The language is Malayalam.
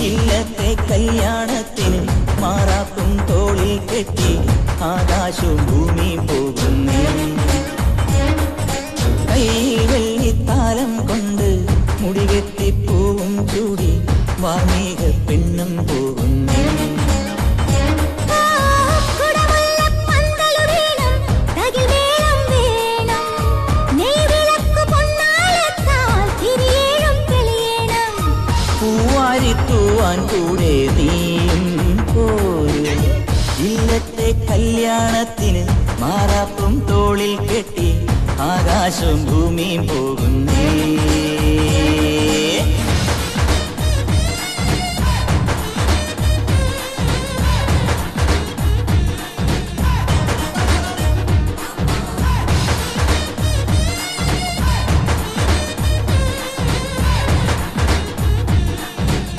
ഇല്ലത്തെ കല്യാണത്തിന് മാറാപ്പും തോളിൽ കെട്ടി ആകാശവും ഭൂമിയും പോകുന്നേ. കയ്യിൽ വെള്ളിത്താലം കൊണ്ട് മുടികെട്ടി പൂവും ചൂടി വാർമീക പെണ്ണും പോകുന്നേ. പൂവാരിത്തൂവാൻ കൂടെ നീയും പോരും. ഇല്ലത്തെ കല്യാണത്തിന് മാറാപ്പും തോളിൽ കെട്ടി ആകാശവും ഭൂമിയും പോകുന്നേ.